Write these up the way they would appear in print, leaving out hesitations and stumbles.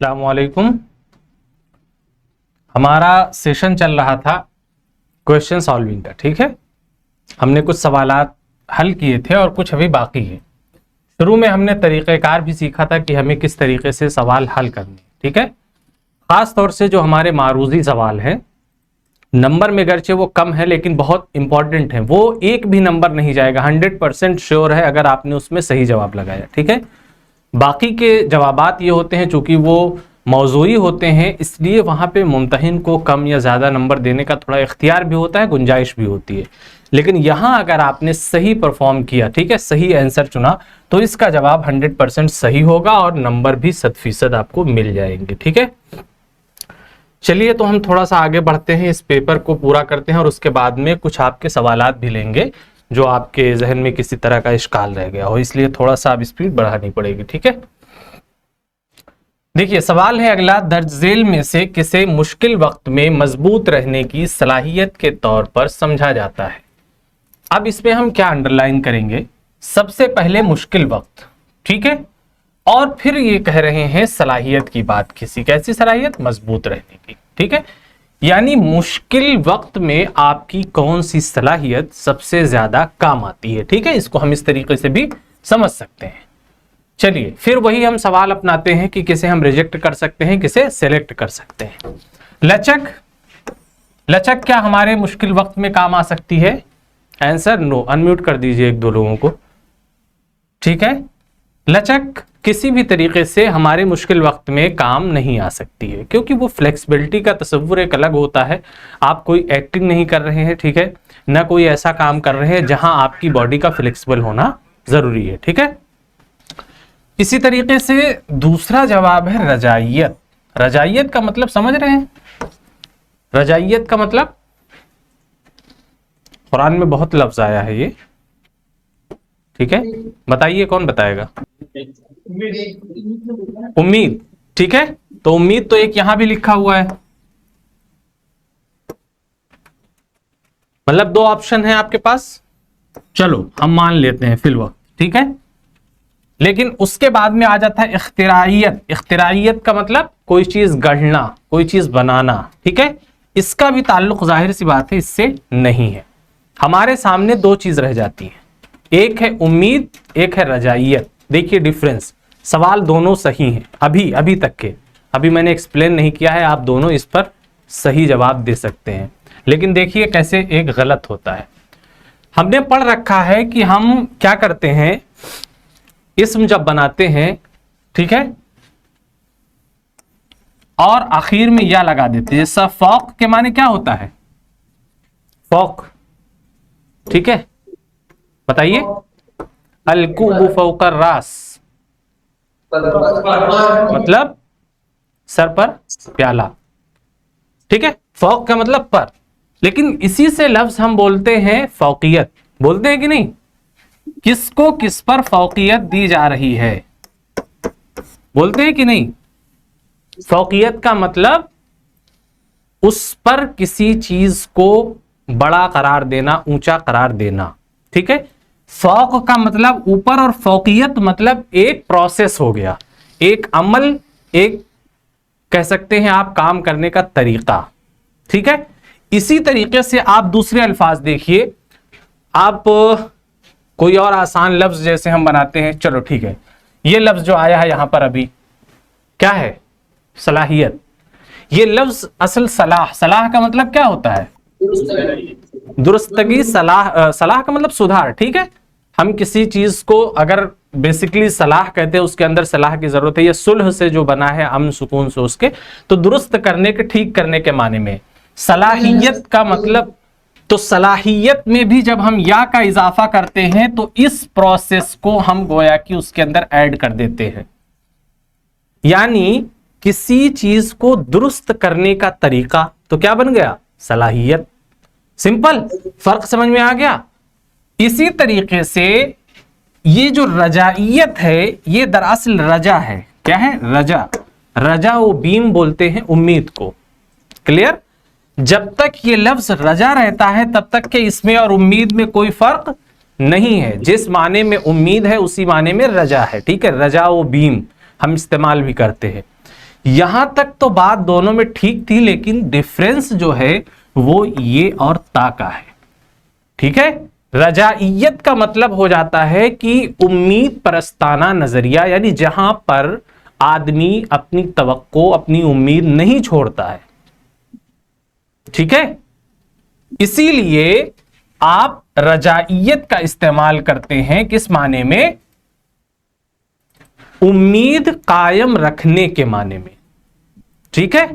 अस्सलामुअलैकुम। हमारा सेशन चल रहा था क्वेश्चन सॉल्विंग का, ठीक है। हमने कुछ सवालात हल किए थे और कुछ अभी बाकी है। शुरू में हमने तरीक़ेकार भी सीखा था कि हमें किस तरीके से सवाल हल करने, ठीक है। ख़ास तौर से जो हमारे मारूज़ी सवाल हैं, नंबर में गरचे वो कम है लेकिन बहुत इंपॉर्टेंट है, वो एक भी नंबर नहीं जाएगा, 100% श्योर है अगर आपने उसमें सही जवाब लगाया, ठीक है। बाकी के जवाबात ये होते हैं चूंकि वो मौज़ूई होते हैं, इसलिए वहाँ पे मुम्तहिन को कम या ज़्यादा नंबर देने का थोड़ा इख्तियार भी होता है, गुंजाइश भी होती है। लेकिन यहाँ अगर आपने सही परफॉर्म किया, ठीक है, सही आंसर चुना, तो इसका जवाब 100% सही होगा और नंबर भी 100% आपको मिल जाएंगे, ठीक है। चलिए तो हम थोड़ा सा आगे बढ़ते हैं, इस पेपर को पूरा करते हैं और उसके बाद में कुछ आपके सवालात भी लेंगे जो आपके जहन में किसी तरह का इश्काल रह गया हो, इसलिए थोड़ा सा अब स्पीड बढ़ानी पड़ेगी, ठीक है। देखिए सवाल है अगला, दर्ज झेल में से किसे मुश्किल वक्त में मजबूत रहने की सलाहियत के तौर पर समझा जाता है। अब इसमें हम क्या अंडरलाइन करेंगे, सबसे पहले मुश्किल वक्त, ठीक है, और फिर ये कह रहे हैं सलाहियत की बात, किसी कैसी सलाहियत, मजबूत रहने की, ठीक है। यानी मुश्किल वक्त में आपकी कौन सी सलाहियत सबसे ज्यादा काम आती है, ठीक है। इसको हम इस तरीके से भी समझ सकते हैं। चलिए फिर वही हम सवाल अपनाते हैं कि किसे हम रिजेक्ट कर सकते हैं, किसे सेलेक्ट कर सकते हैं। लचक, लचक क्या हमारे मुश्किल वक्त में काम आ सकती है? Answer no. अनम्यूट कर दीजिए एक दो लोगों को, ठीक है। लचक किसी भी तरीके से हमारे मुश्किल वक्त में काम नहीं आ सकती है, क्योंकि वो फ्लेक्सिबिलिटी का तस्वुर एक अलग होता है। आप कोई एक्टिंग नहीं कर रहे हैं, ठीक है, ना कोई ऐसा काम कर रहे हैं जहां आपकी बॉडी का फ्लेक्सिबल होना जरूरी है, ठीक है। इसी तरीके से दूसरा जवाब है रजाइयत। रजाइयत का मतलब समझ रहे हैं? रजाइयत का मतलब कुरान में बहुत लफ्ज आया है ये, ठीक है। बताइए कौन बताएगा? उम्मीद, ठीक है। तो उम्मीद तो एक यहां भी लिखा हुआ है, मतलब दो ऑप्शन है आपके पास। चलो हम मान लेते हैं फिल वक्त, ठीक है। लेकिन उसके बाद में आ जाता है इख्तिराइयत। इख्तिराइयत का मतलब कोई चीज गढ़ना, कोई चीज बनाना, ठीक है। इसका भी ताल्लुक जाहिर सी बात है इससे नहीं है। हमारे सामने दो चीज रह जाती है, एक है उम्मीद, एक है रजाइयत। देखिए डिफरेंस, सवाल दोनों सही हैं अभी तक के, अभी मैंने एक्सप्लेन नहीं किया है, आप दोनों इस पर सही जवाब दे सकते हैं। लेकिन देखिए कैसे एक गलत होता है। हमने पढ़ रखा है कि हम क्या करते हैं, इस्म जब बनाते हैं, ठीक है, और आखिर में या लगा देते हैं। जैसा फौक के माने क्या होता है? फौक, ठीक है, बताइए। अलकुबु फौकर रास, मतलब सर पर प्याला, ठीक है। फौक का मतलब पर, लेकिन इसी से लफ्ज हम बोलते हैं फौकियत। बोलते हैं कि नहीं? किसको किस पर फौकियत दी जा रही है, बोलते हैं कि नहीं? फौकियत का मतलब उस पर किसी चीज को बड़ा करार देना, ऊंचा करार देना, ठीक है। फौक का मतलब ऊपर और फौकियत मतलब एक प्रोसेस हो गया, एक अमल, एक कह सकते हैं आप काम करने का तरीका, ठीक है। इसी तरीके से आप दूसरे अल्फाज देखिए, आप कोई और आसान लफ्ज जैसे हम बनाते हैं, चलो ठीक है, ये लफ्ज जो आया है यहां पर अभी क्या है? सलाहियत। ये लफ्ज असल सलाह, सलाह का मतलब क्या होता है? दुरुस्तगी। सलाह, सलाह का मतलब सुधार, ठीक है। हम किसी चीज को अगर बेसिकली सलाह कहते हैं, उसके अंदर सलाह की जरूरत है, ये सुलह से जो बना है, अमन सुकून से, उसके तो दुरुस्त करने के, ठीक करने के माने में। सलाहियत का मतलब, तो सलाहियत में भी जब हम या का इजाफा करते हैं तो इस प्रोसेस को हम गोया कि उसके अंदर ऐड कर देते हैं। यानी किसी चीज को दुरुस्त करने का तरीका, तो क्या बन गया? सलाहियत। सिंपल, फर्क समझ में आ गया। इसी तरीके से ये जो रजाइयत है, ये दरअसल रजा है। क्या है? रजा। रजा वो बीम बोलते हैं उम्मीद को। क्लियर? जब तक ये लफ्ज रजा रहता है तब तक के इसमें और उम्मीद में कोई फर्क नहीं है। जिस माने में उम्मीद है उसी माने में रजा है, ठीक है। रजा वो बीम हम इस्तेमाल भी करते हैं। यहां तक तो बात दोनों में ठीक थी, लेकिन डिफरेंस जो है वो ये और ता का है। ठीक है, रजाइयत का मतलब हो जाता है कि उम्मीद परस्ताना नजरिया, यानी जहां पर आदमी अपनी तवक्को, अपनी उम्मीद नहीं छोड़ता है। ठीक है, इसीलिए आप रजाइयत का इस्तेमाल करते हैं किस माने में? उम्मीद कायम रखने के माने में। ठीक है,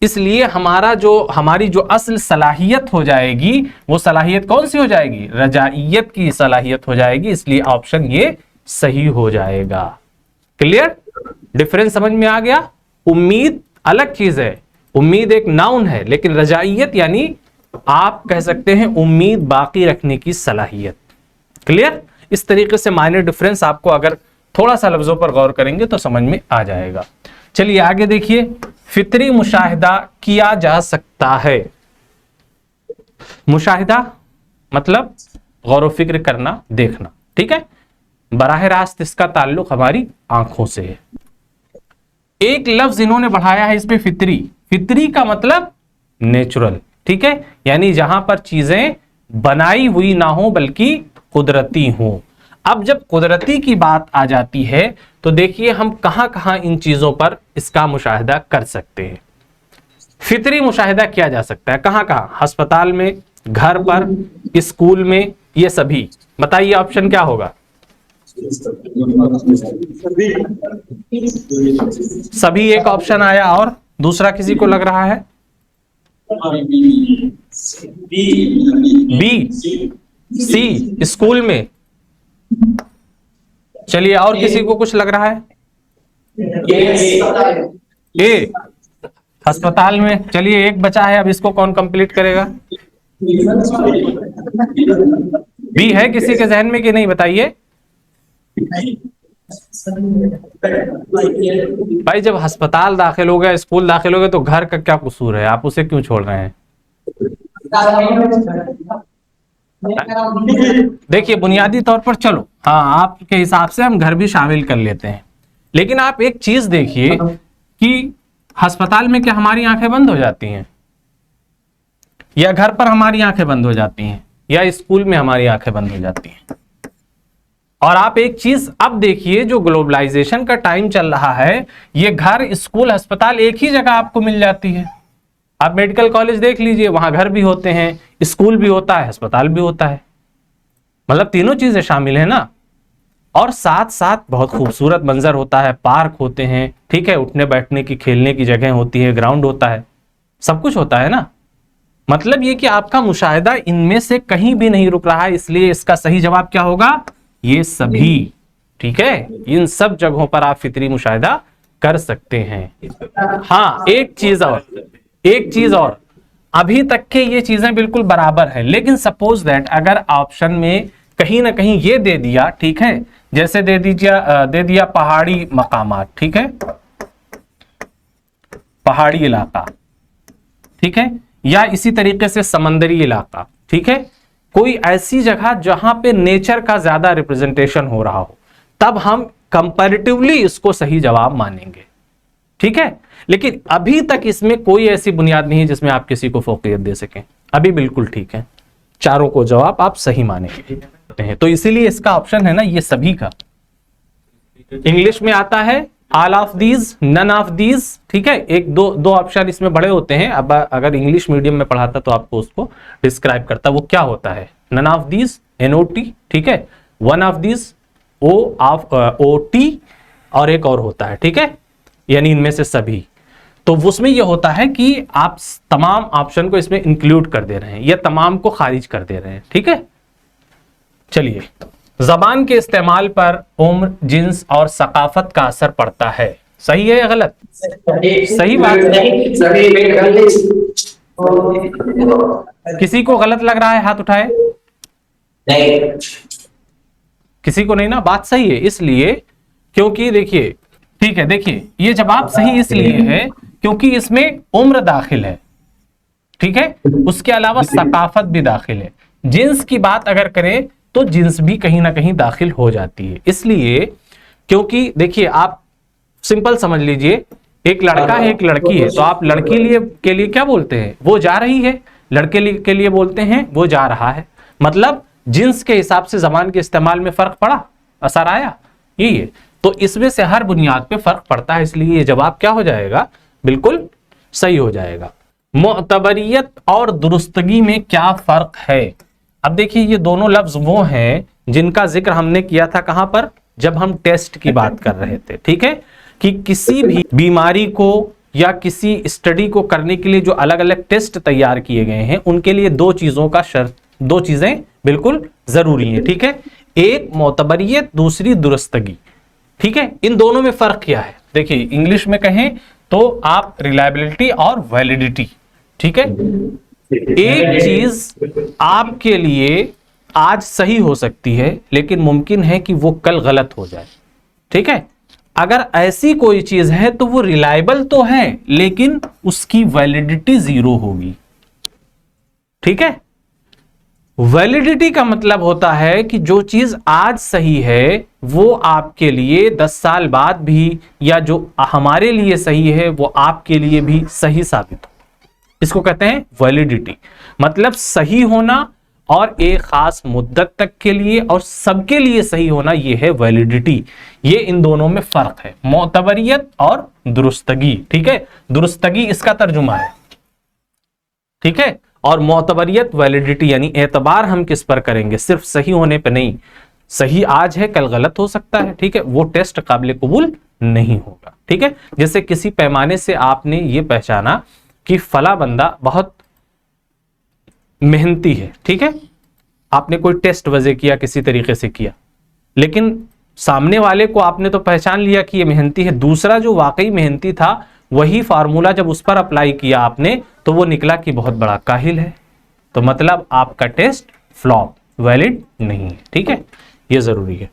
इसलिए हमारी जो असल सलाहियत हो जाएगी, वो सलाहियत कौन सी हो जाएगी? रजाइयत की सलाहियत हो जाएगी। इसलिए ऑप्शन ये सही हो जाएगा। क्लियर? डिफरेंस समझ में आ गया? उम्मीद अलग चीज है, उम्मीद एक नाउन है, लेकिन रजाइयत यानी आप कह सकते हैं उम्मीद बाकी रखने की सलाहियत। क्लियर? इस तरीके से माइनर डिफरेंस आपको अगर थोड़ा सा लफ्जों पर गौर करेंगे तो समझ में आ जाएगा। चलिए आगे देखिए, फितरी मुशाहिदा किया जा सकता है। मुशाहिदा मतलब गौर व फिक्र करना, देखना। ठीक है, बराह रास्त इसका ताल्लुक हमारी आंखों से है। एक लफ्ज इन्होंने बढ़ाया है इसमें फितरी। फितरी का मतलब नेचुरल। ठीक है, यानी जहां पर चीजें बनाई हुई ना हो बल्कि कुदरती हो। अब जब कुदरती की बात आ जाती है तो देखिए हम कहां कहां इन चीजों पर इसका मुशाहिदा कर सकते हैं। फितरी मुशाहिदा किया जा सकता है कहां कहां? अस्पताल में, घर पर, स्कूल में, ये सभी। बताइए ऑप्शन क्या होगा? सभी एक ऑप्शन आया, और दूसरा किसी को लग रहा है? बी, सी स्कूल में। चलिए, और किसी को कुछ लग रहा है? ए अस्पताल में। चलिए, एक बचा है, अब इसको कौन कंप्लीट करेगा? बी है किसी के जहन में कि नहीं? बताइए भाई, जब अस्पताल दाखिल हो गया, स्कूल दाखिल हो गया, तो घर का क्या कसूर है? आप उसे क्यों छोड़ रहे हैं? देखिए, बुनियादी तौर पर चलो, हाँ, आपके हिसाब से हम घर भी शामिल कर लेते हैं, लेकिन आप एक चीज देखिए कि अस्पताल में क्या हमारी आंखें बंद हो जाती हैं? या घर पर हमारी आंखें बंद हो जाती हैं? या स्कूल में हमारी आंखें बंद हो जाती हैं? और आप एक चीज अब देखिए, जो ग्लोबलाइजेशन का टाइम चल रहा है, ये घर, स्कूल, अस्पताल एक ही जगह आपको मिल जाती है। आप मेडिकल कॉलेज देख लीजिए, वहां घर भी होते हैं, स्कूल भी होता है, अस्पताल भी होता है, मतलब तीनों चीजें शामिल है ना। और साथ साथ बहुत खूबसूरत मंजर होता है, पार्क होते हैं, ठीक है, उठने बैठने की, खेलने की जगह होती है, ग्राउंड होता है, सब कुछ होता है ना। मतलब ये कि आपका मुशाहिदा इनमें से कहीं भी नहीं रुक रहा है, इसलिए इसका सही जवाब क्या होगा? ये सभी। ठीक है, इन सब जगहों पर आप फितरी मुशाहिदा कर सकते हैं। हाँ, एक चीज और, अभी तक के ये चीजें बिल्कुल बराबर है, लेकिन सपोज दैट अगर ऑप्शन में कहीं ना कहीं ये दे दिया, ठीक है, जैसे दे दिया पहाड़ी मकामात, ठीक है, पहाड़ी इलाका, ठीक है, या इसी तरीके से समंदरी इलाका, ठीक है, कोई ऐसी जगह जहां पे नेचर का ज्यादा रिप्रेजेंटेशन हो रहा हो, तब हम कंपैरेटिवली इसको सही जवाब मानेंगे। ठीक है, लेकिन अभी तक इसमें कोई ऐसी बुनियाद नहीं है जिसमें आप किसी को फौकियत दे सकें। अभी बिल्कुल ठीक है, चारों को जवाब आप सही मानेंगे। तो इसीलिए इसका ऑप्शन है ना ये सभी का। इंग्लिश में आता है all of these, none of these, ठीक है, एक दो ऑप्शन इसमें बड़े होते हैं। अब अगर इंग्लिश मीडियम में पढ़ाता तो आपको उसको डिस्क्राइब करता, वो क्या होता है। नन ऑफ दीज NOT, ठीक है, वन ऑफ दीज OT, और एक और होता है, ठीक है, यानी इनमें से सभी। तो उसमें यह होता है कि आप तमाम ऑप्शन को इसमें इंक्लूड कर दे रहे हैं, या तमाम को खारिज कर दे रहे हैं। ठीक है, चलिए, जबान के इस्तेमाल पर उम्र, जिन्स और सकाफत का असर पड़ता है। सही है या गलत? सही बात है। किसी को गलत लग रहा है? हाथ उठाए। नहीं, किसी को नहीं ना? बात सही है, इसलिए क्योंकि देखिए, ठीक है, देखिए ये जवाब सही इसलिए है क्योंकि इसमें उम्र दाखिल है, ठीक है, उसके अलावा सकाफत भी दाखिल है। जिन्स की बात अगर करें तो जिन्स भी कहीं ना कहीं दाखिल हो जाती है, इसलिए क्योंकि देखिए आप सिंपल समझ लीजिए एक लड़का है एक लड़की है, तो आप लड़की के लिए क्या बोलते हैं, वो जा रही है, लड़के के लिए बोलते हैं वो जा रहा है। मतलब जिन्स के हिसाब से जबान के इस्तेमाल में फर्क पड़ा, असर आया, यही है। तो इसमें से हर बुनियाद पे फर्क पड़ता है, इसलिए ये जवाब क्या हो जाएगा, बिल्कुल सही हो जाएगा। मोतबरियत और दुरुस्तगी में क्या फर्क है? अब देखिए ये दोनों लफ्ज वो हैं जिनका जिक्र हमने किया था कहां पर, जब हम टेस्ट की बात कर रहे थे, ठीक है, कि किसी भी बीमारी को या किसी स्टडी को करने के लिए जो अलग अलग टेस्ट तैयार किए गए हैं उनके लिए दो चीजें बिल्कुल जरूरी हैं, ठीक है, एक मोतबरियत, दूसरी दुरुस्तगी, ठीक है। इन दोनों में फर्क क्या है, देखिए इंग्लिश में कहें तो आप रिलायबिलिटी और वैलिडिटी, ठीक है। एक चीज आपके लिए आज सही हो सकती है लेकिन मुमकिन है कि वो कल गलत हो जाए, ठीक है। अगर ऐसी कोई चीज है तो वो रिलायबल तो है लेकिन उसकी वैलिडिटी 0 होगी, ठीक है। वैलिडिटी का मतलब होता है कि जो चीज आज सही है वो आपके लिए 10 साल बाद भी, या जो हमारे लिए सही है वो आपके लिए भी सही साबित हो, इसको कहते हैं वैलिडिटी। मतलब सही होना और एक खास मुद्दत तक के लिए और सबके लिए सही होना, ये है वैलिडिटी। ये इन दोनों में फर्क है, मोतबरियत और दुरुस्तगी, ठीक है। दुरुस्तगी इसका तर्जुमा है, ठीक है, और मोतबरियत वैलिडिटी, यानी एतबार हम किस पर करेंगे, सिर्फ सही होने पर नहीं, सही आज है कल गलत हो सकता है, ठीक है, वो टेस्ट काबिल कबूल नहीं होगा, ठीक है। जैसे किसी पैमाने से आपने ये पहचाना कि फला बंदा बहुत मेहनती है, ठीक है, आपने कोई टेस्ट वजह किया, किसी तरीके से किया, लेकिन सामने वाले को आपने तो पहचान लिया कि ये मेहनती है, दूसरा जो वाकई मेहनती था वही फार्मूला जब उस पर अप्लाई किया आपने तो वो निकला कि बहुत बड़ा काहिल है, तो मतलब आपका टेस्ट फ्लॉप, वैलिड नहीं है, ठीक है, ये जरूरी है।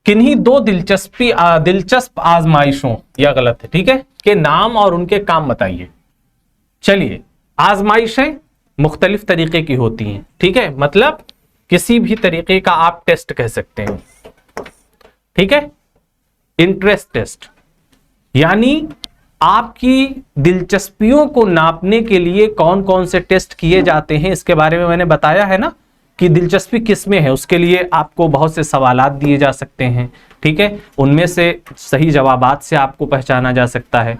किन्हीं दो दिलचस्प आजमाइशों, या गलत है, ठीक है, के नाम और उनके काम बताइए। चलिए, आजमाइशें मुख्तलिफ तरीके की होती हैं, ठीक है, मतलब किसी भी तरीके का आप टेस्ट कह सकते हैं, ठीक है। इंटरेस्ट टेस्ट, यानी आपकी दिलचस्पियों को नापने के लिए कौन कौन से टेस्ट किए जाते हैं इसके बारे में मैंने बताया है ना, कि दिलचस्पी किस में है, उसके लिए आपको बहुत से सवालात दिए जा सकते हैं, ठीक है, उनमें से सही जवाबात से आपको पहचाना जा सकता है।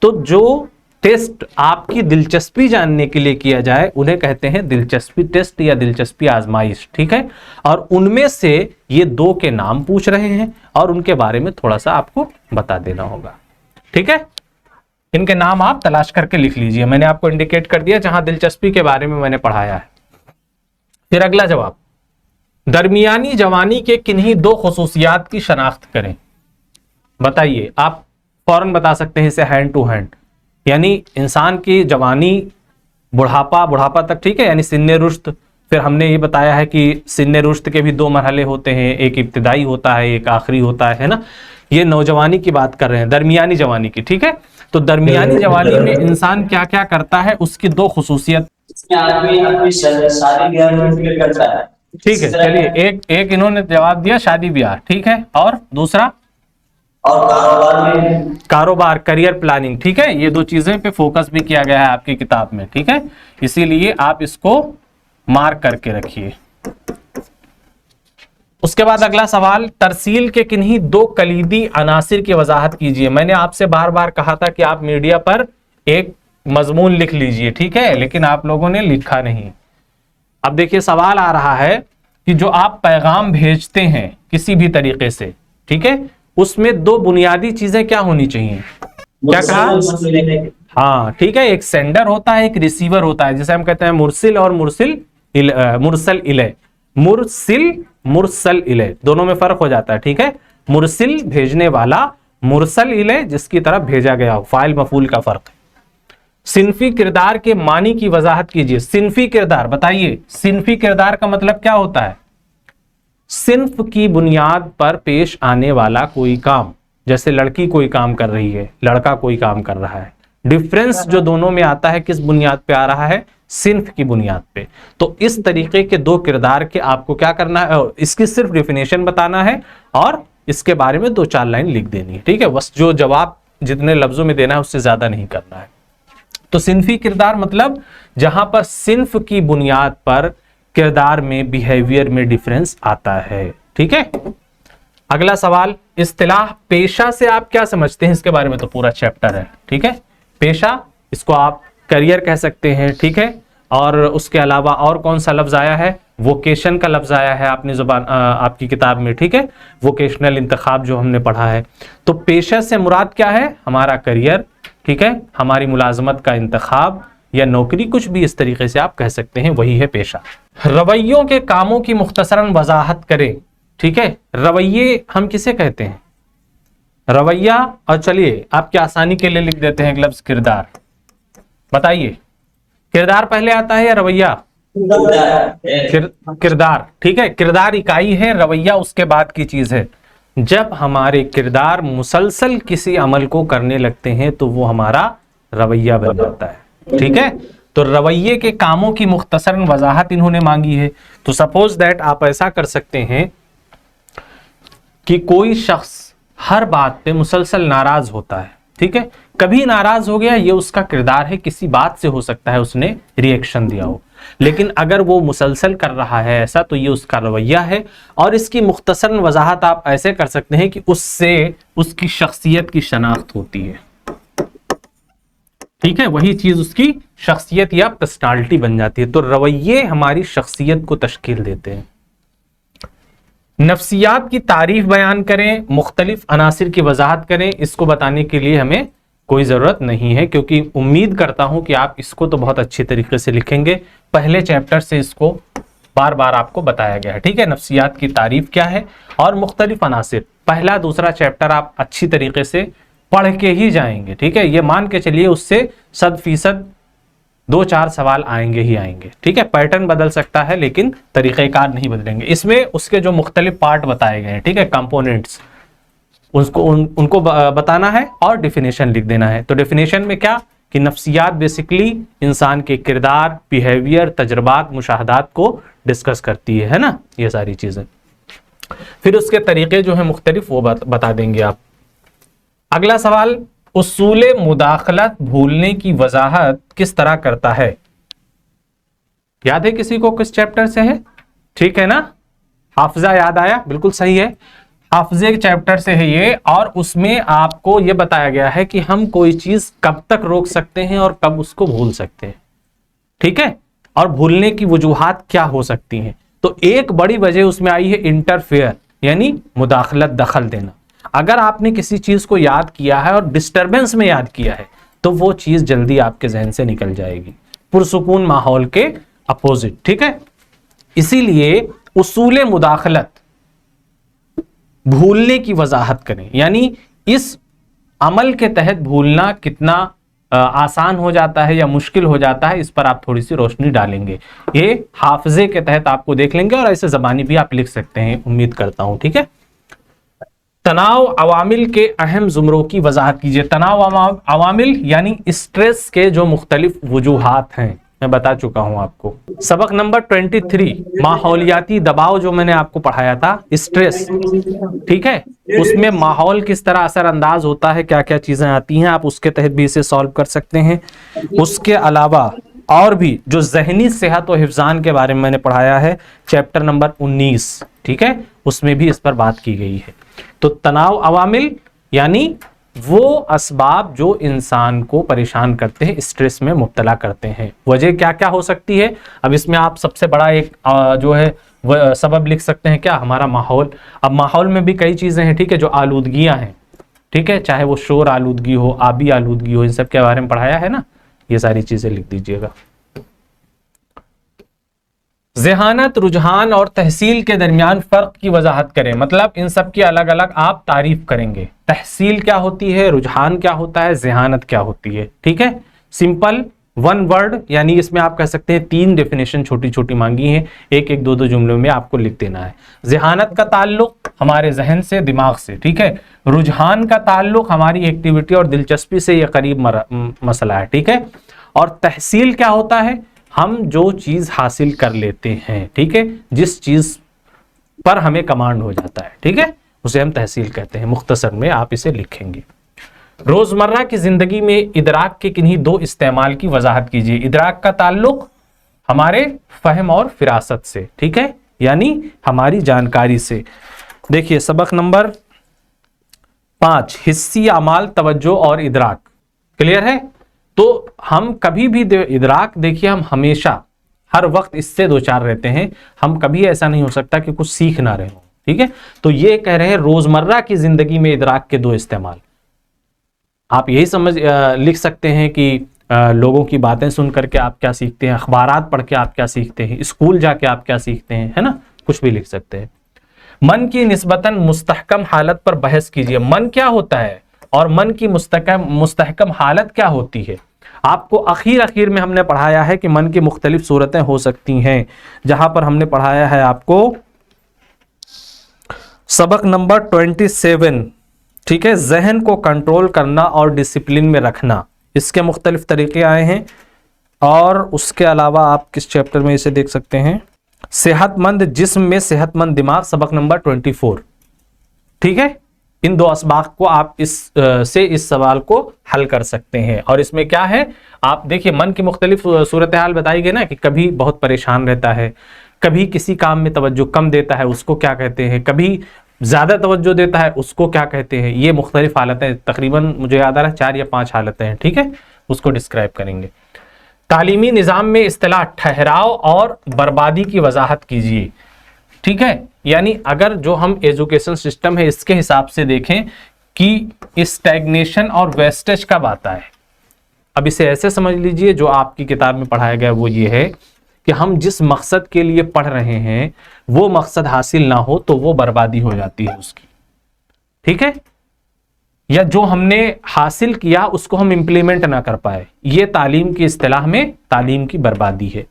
तो जो टेस्ट आपकी दिलचस्पी जानने के लिए किया जाए उन्हें कहते हैं दिलचस्पी टेस्ट या दिलचस्पी आजमाइश, ठीक है। और उनमें से ये दो के नाम पूछ रहे हैं और उनके बारे में थोड़ा सा आपको बता देना होगा, ठीक है। इनके नाम आप तलाश करके लिख लीजिए, मैंने आपको इंडिकेट कर दिया जहां दिलचस्पी के बारे में मैंने पढ़ाया है। फिर अगला जवाब, दरमियानी जवानी के किन्हीं दो खुसूसियात की शनाख्त करें। बताइए, आप फौरन बता सकते हैं इसे हैंड टू हैंड, यानी इंसान की जवानी, बुढ़ापा तक, ठीक है, यानी सिन्ने रुश्द। फिर हमने ये बताया है कि सिन्ने रुश्द के भी दो मरहले होते हैं, एक इब्तिदाई होता है, एक आखिरी होता है ना। ये नौजवानी की बात कर रहे हैं, दरमियानी जवानी की, ठीक है। तो दरमियानी जवानी में इंसान क्या क्या करता है, उसकी दो खुसूसियत, ठीक है। चलिए, एक इन्होंने जवाब दिया शादी ब्याह, ठीक है, और दूसरा और कारोबार, करियर प्लानिंग, ठीक है। ये दो चीजें पे फोकस भी किया गया है आपकी किताब में, ठीक है, इसीलिए आप इसको मार्क करके रखिए। उसके बाद अगला सवाल, तरसील के किन्हीं दो कलीदी अनासिर की वजाहत कीजिए। मैंने आपसे बार बार कहा था कि आप मीडिया पर एक मजमून लिख लीजिए, ठीक है, लेकिन आप लोगों ने लिखा नहीं। अब देखिए सवाल आ रहा है कि जो आप पैगाम भेजते हैं किसी भी तरीके से, ठीक है, उसमें दो बुनियादी चीजें क्या होनी चाहिए, क्या कहा, हाँ, ठीक है, एक सेंडर होता है, एक रिसीवर होता है, जैसे हम कहते हैं मुरसिल और मुरसल इले, दोनों में फर्क हो जाता है, ठीक है। मुरसिल भेजने वाला, मुरसल इले जिसकी तरफ भेजा गया हो, फाइल मफूल का फर्क है। सिन्फी किरदार के मानी की वजाहत कीजिए। सिन्फी किरदार, बताइए सिन्फी किरदार का मतलब क्या होता है? सिन्फ की बुनियाद पर पेश आने वाला कोई काम, जैसे लड़की कोई काम कर रही है, लड़का कोई काम कर रहा है, डिफरेंस जो दोनों में आता है किस बुनियाद पे आ रहा है, सिन्फ की बुनियाद पे। तो इस तरीके के दो किरदार के आपको क्या करना है, इसकी सिर्फ डेफिनेशन बताना है और इसके बारे में 2-4 लाइन लिख देनी है, ठीक है। बस जो जवाब जितने लफ्जों में देना है उससे ज्यादा नहीं करना है। तो सिन्फी किरदार मतलब जहां पर सिन्फ की बुनियाद पर किरदार में, बिहेवियर में डिफरेंस आता है, ठीक है। अगला सवाल, इस्तिलाह पेशा से आप क्या समझते हैं, इसके बारे में तो पूरा चैप्टर है, ठीक है। पेशा, इसको आप करियर कह सकते हैं, ठीक है। और उसके अलावा और कौन सा लफ्ज आया है, वोकेशन का लफ्ज आया है अपनी जुबान आपकी किताब में, ठीक है। वोकेशनल इंतखाब जो हमने पढ़ा है। तो पेशा से मुराद क्या है, हमारा करियर, ठीक है, हमारी मुलाजमत का इंतखाब या नौकरी, कुछ भी इस तरीके से आप कह सकते हैं, वही है पेशा। रवैयों के कामों की मुख्तसरन वजाहत करें, ठीक है। रवैये हम किसे कहते हैं, रवैया, और चलिए आपकी आसानी के लिए लिख देते हैं एक लफ्ज किरदार। बताइए, किरदार पहले आता है या रवैया? किरदार, ठीक है। किरदार इकाई है, रवैया उसके बाद की चीज है। जब हमारे किरदार मुसलसल किसी अमल को करने लगते हैं तो वो हमारा रवैया बन जाता है, ठीक है। तो रवैये के कामों की मुख्तसरन वजाहत इन्होंने मांगी है। तो सपोज दैट आप ऐसा कर सकते हैं कि कोई शख्स हर बात पे मुसलसल नाराज होता है, ठीक है। कभी नाराज हो गया, ये उसका किरदार है, किसी बात से हो सकता है उसने रिएक्शन दिया हो, लेकिन अगर वो मुसलसल कर रहा है ऐसा तो ये उसका रवैया है। और इसकी मुख्तसरन वजाहत आप ऐसे कर सकते हैं कि उससे उसकी शख्सियत की शनाख्त होती है, ठीक है। वही चीज उसकी शख्सियत या पर्सनालिटी बन जाती है। तो रवैये हमारी शख्सियत को तश्कील देते हैं। नफ्सियात की तारीफ बयान करें, मुख्तलिफ अनासिर की वजाहत करें। इसको बताने के लिए हमें कोई ज़रूरत नहीं है, क्योंकि उम्मीद करता हूं कि आप इसको तो बहुत अच्छी तरीके से लिखेंगे। पहले चैप्टर से इसको बार बार आपको बताया गया है, ठीक है। नफ्सियात की तारीफ क्या है और मुख्तलिफ अनासिर, पहला दूसरा चैप्टर आप अच्छी तरीके से पढ़ के ही जाएंगे, ठीक है। ये मान के चलिए उससे 100% 2-4 सवाल आएंगे ही आएंगे, ठीक है। पैटर्न बदल सकता है लेकिन तरीक़ेकार नहीं बदलेंगे। इसमें उसके जो मुख्तलिफ पार्ट बताए गए हैं, ठीक है, कंपोनेंट्स, उनको बताना है और डेफिनेशन लिख देना है। तो डेफिनेशन में क्या कि नफ्सियात बेसिकली इंसान के किरदार, बिहेवियर, तजर्बात, मुशाहदात को डिस्कस करती है ना, ये सारी चीजें। फिर उसके तरीके जो है मुख्तलिफ वो बता देंगे आप। अगला सवाल, उसूले मुदाखलत भूलने की वजाहत किस तरह करता है? याद है किसी को किस चैप्टर से है? ठीक है ना, हाफिजा याद आया, बिल्कुल सही है, हाफिजे के चैप्टर से है ये। और उसमें आपको ये बताया गया है कि हम कोई चीज कब तक रोक सकते हैं और कब उसको भूल सकते हैं, ठीक है, और भूलने की वजूहात क्या हो सकती हैं। तो एक बड़ी वजह उसमें आई है इंटरफेयर, यानी मुदाखलत, दखल देना। अगर आपने किसी चीज को याद किया है और डिस्टरबेंस में याद किया है तो वो चीज जल्दी आपके जहन से निकल जाएगी, पुरसुकून माहौल के अपोजिट, ठीक है। इसीलिए उसूले मुदाखलत, भूलने की वजाहत करें, यानी इस अमल के तहत भूलना कितना आसान हो जाता है या मुश्किल हो जाता है, इस पर आप थोड़ी सी रोशनी डालेंगे। ये हाफिजे के तहत आपको देख लेंगे और ऐसे जबानी भी आप लिख सकते हैं, उम्मीद करता हूं, ठीक है। तनाव अवामिल के अहम जुमरों की वजाहत कीजिए। तनाव अवामिल यानी स्ट्रेस के जो मुख्तलिफ वजूहात हैं, मैं बता चुका हूं आपको। सबक नंबर 23 माहौलियाती दबाव जो मैंने आपको पढ़ाया था, स्ट्रेस, ठीक है, उसमें माहौल किस तरह असरअंदाज होता है, क्या क्या चीजें आती हैं, आप उसके तहत भी इसे सॉल्व कर सकते हैं। उसके अलावा और भी जो जहनी सेहत और हिफ्जान के बारे में मैंने पढ़ाया है, चैप्टर नंबर 19, ठीक है, उसमें भी इस पर बात की गई है। तो तनाव अवामिल यानी वो असबाब जो इंसान को परेशान करते हैं, स्ट्रेस में मुब्तला करते हैं। वजह क्या क्या हो सकती है? अब इसमें आप सबसे बड़ा एक जो है वह सबब लिख सकते हैं, क्या, हमारा माहौल। अब माहौल में भी कई चीजें हैं, ठीक है, जो आलूदगियां हैं, ठीक है, चाहे वो शोर आलूदगी हो, आबी आलूदगी हो, इन सब के बारे में पढ़ाया है ना, ये सारी चीजें लिख दीजिएगा। ज़हानत, रुझान और तहसील के दरमियान फ़र्क की वजाहत करें, मतलब इन सब की अलग अलग आप तारीफ करेंगे। तहसील क्या होती है, रुझान क्या होता है, ज़हानत क्या होती है, ठीक है। सिंपल वन वर्ड, यानी इसमें आप कह सकते हैं 3 डेफिनेशन छोटी छोटी मांगी हैं, एक एक दो जुमलों में आपको लिख देना है। ज़हानत का ताल्लुक हमारे जहन से, दिमाग से, ठीक है। रुझान का ताल्लुक हमारी एक्टिविटी और दिलचस्पी से, ये करीब मसला है, ठीक है। और तहसील क्या होता है, हम जो चीज हासिल कर लेते हैं, ठीक है, जिस चीज पर हमें कमांड हो जाता है, ठीक है, उसे हम तहसील कहते हैं, मुख्तसर में आप इसे लिखेंगे। रोजमर्रा की जिंदगी में इदराक के किन्हीं दो इस्तेमाल की वजाहत कीजिए। इदराक का ताल्लुक हमारे फहम और फिरासत से, ठीक है, यानी हमारी जानकारी से। देखिए सबक नंबर 5, हिस्सी अमाल तवज्जो और इदराक। क्लियर है? तो हम कभी भी इदराक, देखिए हम हमेशा हर वक्त इससे दो चार रहते हैं, हम कभी ऐसा नहीं हो सकता कि कुछ सीख ना रहे हो, ठीक है। तो ये कह रहे हैं रोजमर्रा की जिंदगी में इदराक के दो इस्तेमाल। आप यही समझ लिख सकते हैं कि लोगों की बातें सुन करके आप क्या सीखते हैं, अखबारात पढ़ के आप क्या सीखते हैं, स्कूल जाके आप क्या सीखते हैं, है ना, कुछ भी लिख सकते हैं। मन की निस्बतन मुस्तहकम हालत पर बहस कीजिए। मन क्या होता है और मन की मुस्तहकम हालत क्या होती है। आपको आखिर में हमने पढ़ाया है कि मन की मुख्तलिफ सूरतें हो सकती हैं, जहां पर हमने पढ़ाया है आपको सबक नंबर 27, ठीक है, जहन को कंट्रोल करना और डिसिप्लिन में रखना। इसके मुख्तलिफ तरीके आए हैं। और उसके अलावा आप किस चैप्टर में इसे देख सकते हैं, सेहतमंद जिस्म में सेहतमंद दिमाग, सबक नंबर 24, ठीक है। इन दो असबाक को आप इस सवाल को हल कर सकते हैं। और इसमें क्या है, आप देखिए मन की मुख्तलिफ सूरत हाल बताई गई ना, कि कभी बहुत परेशान रहता है, कभी किसी काम में तवज्जो कम देता है, उसको क्या कहते हैं, कभी ज्यादा तवज्जो देता है, उसको क्या कहते हैं। ये मुख्तलिफ हालतें, तकरीबन मुझे याद आ रहा है 4 या 5 हालतें हैं, ठीक है, उसको डिस्क्राइब करेंगे। तालीमी निज़ाम में इस्तिलाह ठहराव और बर्बादी की वजाहत कीजिए, ठीक है। यानी अगर जो हम एजुकेशन सिस्टम है इसके हिसाब से देखें कि स्टैग्नेशन और वेस्टेज कब आता है। अब इसे ऐसे समझ लीजिए, जो आपकी किताब में पढ़ाया गया वो ये है कि हम जिस मकसद के लिए पढ़ रहे हैं वो मकसद हासिल ना हो तो वो बर्बादी हो जाती है उसकी, ठीक है। या जो हमने हासिल किया उसको हम इंप्लीमेंट ना कर पाए, ये तालीम की इस्तिलाह में तालीम की बर्बादी है।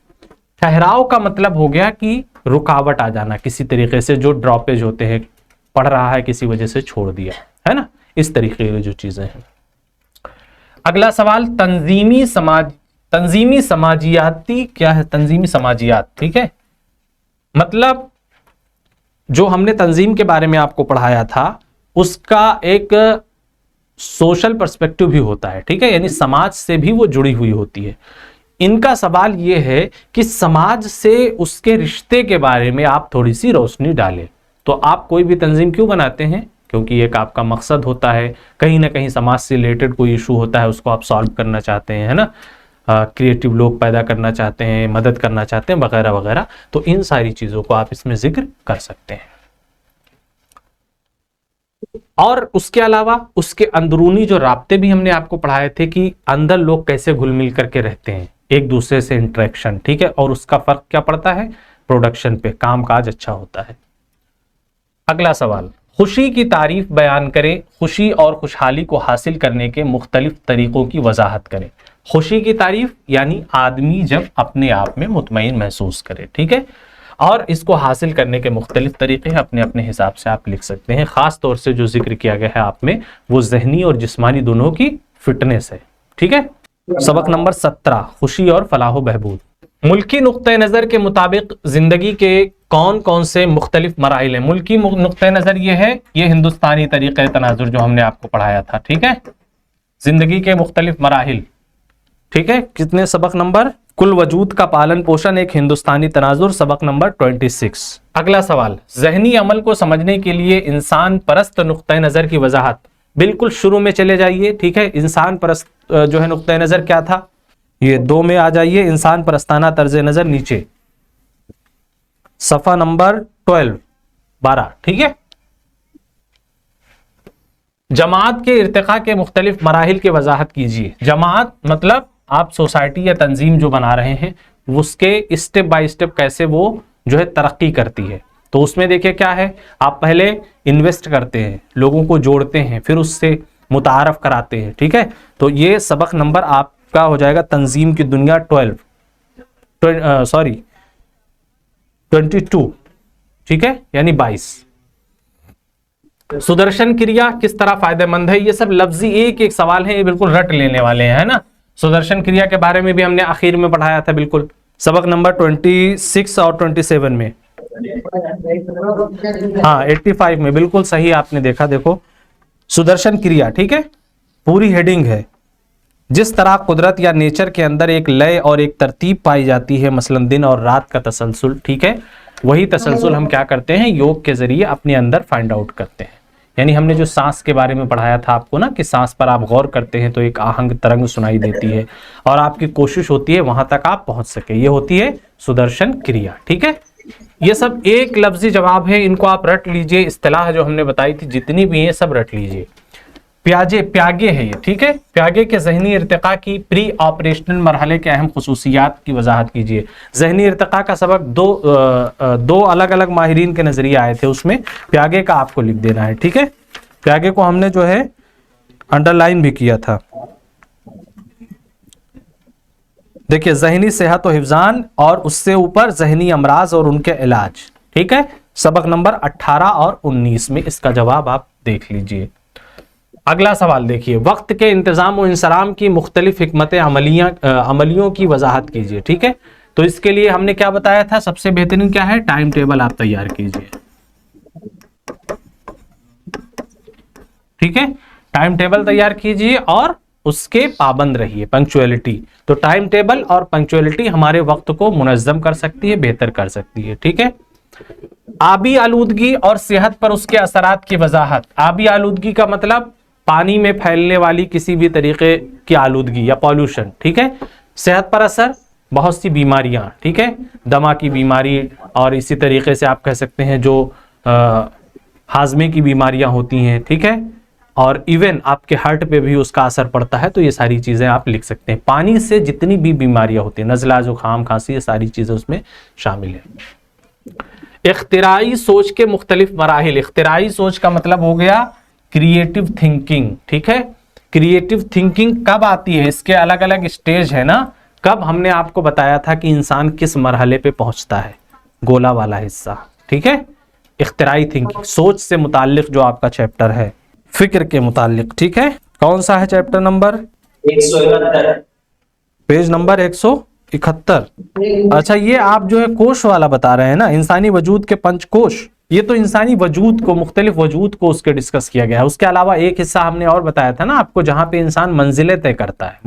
ठहराव का मतलब हो गया कि रुकावट आ जाना किसी तरीके से, जो ड्रॉपेज होते हैं, पढ़ रहा है किसी वजह से छोड़ दिया, है ना, इस तरीके की जो चीजें हैं। अगला सवाल, तंजीमी समाजियाती क्या है, तंजीमी समाजियात, ठीक है, मतलब जो हमने तंजीम के बारे में आपको पढ़ाया था उसका एक सोशल पर्सपेक्टिव भी होता है, ठीक है, यानी समाज से भी वो जुड़ी हुई होती है। इनका सवाल यह है कि समाज से उसके रिश्ते के बारे में आप थोड़ी सी रोशनी डालें। तो आप कोई भी तंजीम क्यों बनाते हैं, क्योंकि एक आपका मकसद होता है, कहीं ना कहीं समाज से रिलेटेड कोई इशू होता है, उसको आप सॉल्व करना चाहते हैं, है ना, क्रिएटिव लोग पैदा करना चाहते हैं, मदद करना चाहते हैं, वगैरह वगैरह। तो इन सारी चीजों को आप इसमें जिक्र कर सकते हैं। और उसके अलावा उसके अंदरूनी जो राब्ते भी हमने आपको पढ़ाए थे कि अंदर लोग कैसे घुल मिल करके रहते हैं, एक दूसरे से इंटरेक्शन, ठीक है, और उसका फर्क क्या पड़ता है, प्रोडक्शन पे, काम काज अच्छा होता है। अगला सवाल, खुशी की तारीफ बयान करें, खुशी और खुशहाली को हासिल करने के मुख्तलिफ तरीकों की वजाहत करें। खुशी की तारीफ यानी आदमी जब अपने आप में मुतमईन महसूस करे, ठीक है, और इसको हासिल करने के मुख्तलिफ तरीके हैं, अपने अपने हिसाब से आप लिख सकते हैं। खास तौर से जो जिक्र किया गया है आप में वो जहनी और जिस्मानी दोनों की फिटनेस है, ठीक है। सबक नंबर 17, खुशी और फलाह बहबूद। मुल्की नुक्ते नज़र के मुताबिक जिंदगी के कौन कौन से मुख्तलिफ मराहिल हैं। मुल्की नुक्ते नज़र ये है, ये हिंदुस्तानी तरीक़े तनाजुर जो हमने आपको पढ़ाया था, ठीक है, जिंदगी के मुख्तलिफ मराहिल, ठीक है। कितने सबक नंबर, कुल वजूद का पालन पोषण एक हिंदुस्तानी तनाजुर, सबक नंबर 26। अगला सवाल, जहनी अमल को समझने के लिए इंसान परस्त नुक्ते नज़र की वजाहत। बिल्कुल शुरू में चले जाइए, ठीक है, इंसान परस्त जो है नुक्ते नज़र क्या था, ये 2 में आ जाइए, इंसान परस्ताना तर्ज नज़र, नीचे सफ़ा नंबर 12, ठीक है। जमात के इर्तिका के मुख्तलिफ मराहिल की वजाहत कीजिए। जमात मतलब आप सोसाइटी या तंजीम जो बना रहे हैं उसके स्टेप बाय स्टेप कैसे वो जो है तरक्की करती है। तो उसमें देखिए क्या है, आप पहले इन्वेस्ट करते हैं, लोगों को जोड़ते हैं, फिर उससे मुतारफ कराते हैं, ठीक है। तो ये सबक नंबर आपका हो जाएगा तंजीम की दुनिया 22, ठीक है, यानी 22। सुदर्शन क्रिया किस तरह फायदेमंद है, ये सब लफ्जी एक एक सवाल है, ये बिल्कुल रट लेने वाले हैं, है ना। सुदर्शन क्रिया के बारे में भी हमने आखिर में पढ़ाया था, बिल्कुल सबक नंबर 26 और 27 में। हाँ 85 में, बिल्कुल सही आपने देखा। देखो सुदर्शन क्रिया, ठीक है, पूरी हेडिंग है। जिस तरह कुदरत या नेचर के अंदर एक लय और एक तरतीब पाई जाती है, मसलन दिन और रात का तसलसल, ठीक है, वही तसलसल हम क्या करते हैं, योग के जरिए अपने अंदर फाइंड आउट करते हैं। यानी हमने जो सांस के बारे में पढ़ाया था आपको ना, कि सांस पर आप गौर करते हैं तो एक आहंग तरंग सुनाई देती है और आपकी कोशिश होती है वहां तक आप पहुंच सके, ये होती है सुदर्शन क्रिया, ठीक है। ये सब एक लफ्जी जवाब है, इनको आप रट लीजिए। इस्तिलाह जो हमने बताई थी जितनी भी है सब रट लीजिए। प्यागे है ये, ठीक है। प्यागे के जहनी इर्तिका की प्री ऑपरेशनल मरहले के अहम खसूसियात की वजाहत कीजिए। जहनी इर्तिका का सबक दो अलग अलग माहिरीन के नजरिए आए थे, उसमें प्यागे का आपको लिख देना है, ठीक है। प्यागे को हमने जो है अंडरलाइन भी किया था। देखिए जहनी सेहत और हिफ्जान, और उससे ऊपर जहनी अमराज और उनके इलाज, ठीक है। सबक नंबर 18 और 19 में इसका जवाब आप देख लीजिए। अगला सवाल देखिए, वक्त के इंतजाम और इंसराम की मुख्तलिफ हिकमत अमलियों की वजाहत कीजिए, ठीक है। तो इसके लिए हमने क्या बताया था, सबसे बेहतरीन क्या है, टाइम टेबल आप तैयार कीजिए, ठीक है। टाइम टेबल तैयार कीजिए और उसके पाबंद रहिए, पंक्चुअलिटी। तो टाइम टेबल और पंक्चुअलिटी हमारे वक्त को मुनज्जम कर सकती है, बेहतर कर सकती है, ठीक है। आबी आलूदगी और सेहत पर उसके असरात की वजाहत। आबी आलूदगी का मतलब पानी में फैलने वाली किसी भी तरीके की आलूदगी या पॉल्यूशन, ठीक है। सेहत पर असर, बहुत सी बीमारियां, ठीक है, दमा की बीमारी, और इसी तरीके से आप कह सकते हैं जो हाजमे की बीमारियां होती हैं, ठीक है, और इवन आपके हार्ट पे भी उसका असर पड़ता है। तो ये सारी चीजें आप लिख सकते हैं। पानी से जितनी भी बीमारियां होती हैं, नज़ला, जुकाम, खांसी, ये सारी चीजें उसमें शामिल है। इख्तिराई सोच के मुख्तलिफ मराहिल। इख्तिराई सोच का मतलब हो गया क्रिएटिव थिंकिंग, ठीक है। क्रिएटिव थिंकिंग कब आती है, इसके अलग अलग स्टेज है ना। कब हमने आपको बताया था कि इंसान किस मरहले पे पहुंचता है, गोला वाला हिस्सा, ठीक है। इख्तिराई थिंकिंग सोच से मुताल्लिक जो आपका चैप्टर है, फिक्र के मुताल्लिक, ठीक है। कौन सा है चैप्टर नंबर 171, पेज नंबर 171। अच्छा, ये आप जो है कोश वाला बता रहे हैं ना, इंसानी वजूद के पंचकोश। ये तो इंसानी वजूद को, मुख्तलिफ वजूद को उसके डिस्कस किया गया है। उसके अलावा एक हिस्सा हमने और बताया था ना आपको, जहां पे इंसान मंजिलें तय करता है,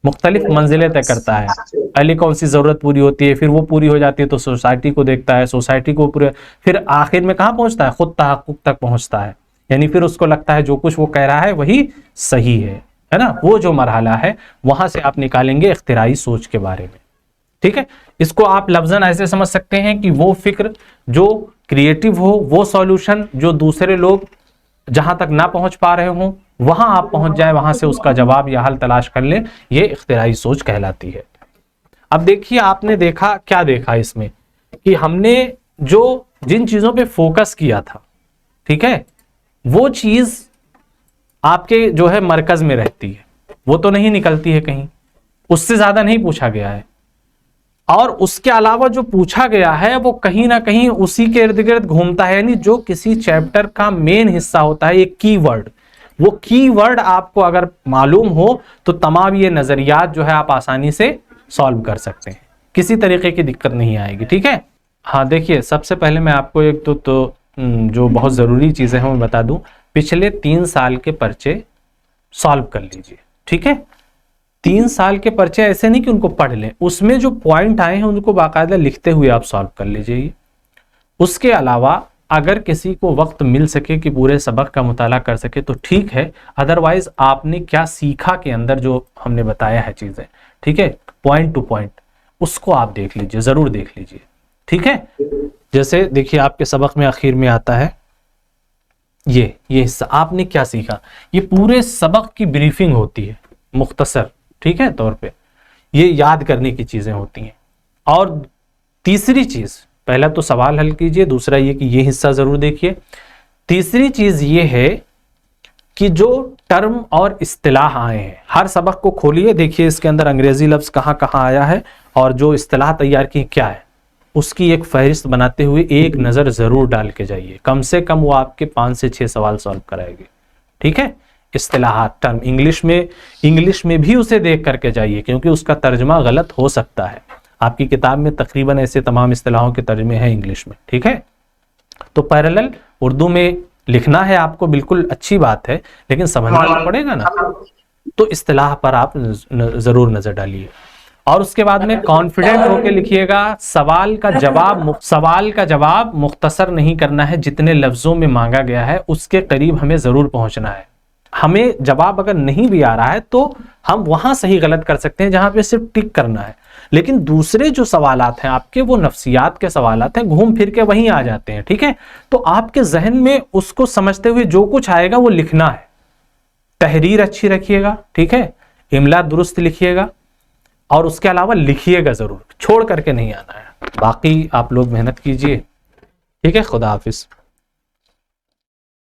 मुख्तलिफ मंजिलें तय करता है। पहले कौन सी जरूरत पूरी होती है, फिर वो पूरी हो जाती है तो सोसाइटी को देखता है, सोसाइटी को पूरे, फिर आखिर में कहाँ पहुंचता है, खुद तहक्कुक तक पहुंचता है। यानी फिर उसको लगता है जो कुछ वो कह रहा है वही सही है ना। वो जो मरहला है वहां से आप निकालेंगे इख्तिराई सोच के बारे में, ठीक है। इसको आप लफ्जन ऐसे समझ सकते हैं कि वो फिक्र जो क्रिएटिव हो, वो सॉल्यूशन जो दूसरे लोग जहां तक ना पहुंच पा रहे हो वहां आप पहुंच जाए, वहां से उसका जवाब या हल तलाश कर ले, ये इख्तिराई सोच कहलाती है। अब देखिए, आपने देखा, क्या देखा इसमें, कि हमने जो जिन चीजों पे फोकस किया था, ठीक है, वो चीज आपके जो है मरकज में रहती है, वो तो नहीं निकलती है कहीं, उससे ज्यादा नहीं पूछा गया है। और उसके अलावा जो पूछा गया है वो कहीं ना कहीं उसी के इर्द गिर्द घूमता है। यानी जो किसी चैप्टर का मेन हिस्सा होता है, एक कीवर्ड, वो कीवर्ड आपको अगर मालूम हो तो तमाम ये नजरियात जो है आप आसानी से सॉल्व कर सकते हैं, किसी तरीके की दिक्कत नहीं आएगी, ठीक है। हाँ देखिए, सबसे पहले मैं आपको एक तो जो बहुत ज़रूरी चीज़ें हैं मैं बता दूं। पिछले 3 साल के पर्चे सॉल्व कर लीजिए, ठीक है। 3 साल के पर्चे ऐसे नहीं कि उनको पढ़ लें, उसमें जो पॉइंट आए हैं उनको बाकायदा लिखते हुए आप सॉल्व कर लीजिए। उसके अलावा अगर किसी को वक्त मिल सके कि पूरे सबक का मुताला कर सके तो ठीक है, अदरवाइज आपने क्या सीखा के अंदर जो हमने बताया है चीज़ें, ठीक है, पॉइंट टू पॉइंट, उसको आप देख लीजिए, ज़रूर देख लीजिए, ठीक है। जैसे देखिए, आपके सबक में आखिर में आता है ये हिस्सा, आपने क्या सीखा, ये पूरे सबक की ब्रीफिंग होती है मुख्तसर, ठीक है, तौर पे ये याद करने की चीजें होती हैं। और तीसरी चीज, पहला तो सवाल हल कीजिए, दूसरा ये कि ये हिस्सा जरूर देखिए। तीसरी चीज ये है कि जो टर्म और इस्तिलाह आए हैं, हर सबक को खोलिए, देखिए इसके अंदर अंग्रेजी लफ्ज कहाँ कहाँ आया है और जो इस्तिलाह तैयार की क्या है, उसकी एक फहरिस्त बनाते हुए एक नज़र ज़रूर डाल के जाइए। कम से कम वो आपके 5 से 6 सवाल सॉल्व कराएगी, ठीक है। इस्तिलाहात, टर्म, इंग्लिश में भी उसे देख करके जाइए, क्योंकि उसका तर्जमा गलत हो सकता है। आपकी किताब में तकरीबन ऐसे तमाम इस्तिलाहों के तर्जुमे हैं इंग्लिश में, ठीक है। तो पैरेलल उर्दू में लिखना है आपको, बिल्कुल अच्छी बात है, लेकिन समझना तो पड़ेगा ना। तो इस्तिलाह पर आप जरूर नजर डालिए। और उसके बाद में कॉन्फिडेंट होकर लिखिएगा। सवाल का जवाब मुख्तसर नहीं करना है, जितने लफ्जों में मांगा गया है उसके करीब हमें जरूर पहुंचना है। हमें जवाब अगर नहीं भी आ रहा है तो हम वहां सही गलत कर सकते हैं जहां पे सिर्फ टिक करना है, लेकिन दूसरे जो सवालात हैं आपके, वो नफ्सियात के सवालात हैं, घूम फिर के वहीं आ जाते हैं, ठीक है। तो आपके जहन में उसको समझते हुए जो कुछ आएगा वो लिखना है। तहरीर अच्छी रखिएगा, ठीक है, इमला दुरुस्त लिखिएगा, और उसके अलावा लिखिएगा जरूर, छोड़ करके नहीं आना है। बाकी आप लोग मेहनत कीजिए, ठीक है। खुदा हाफिज।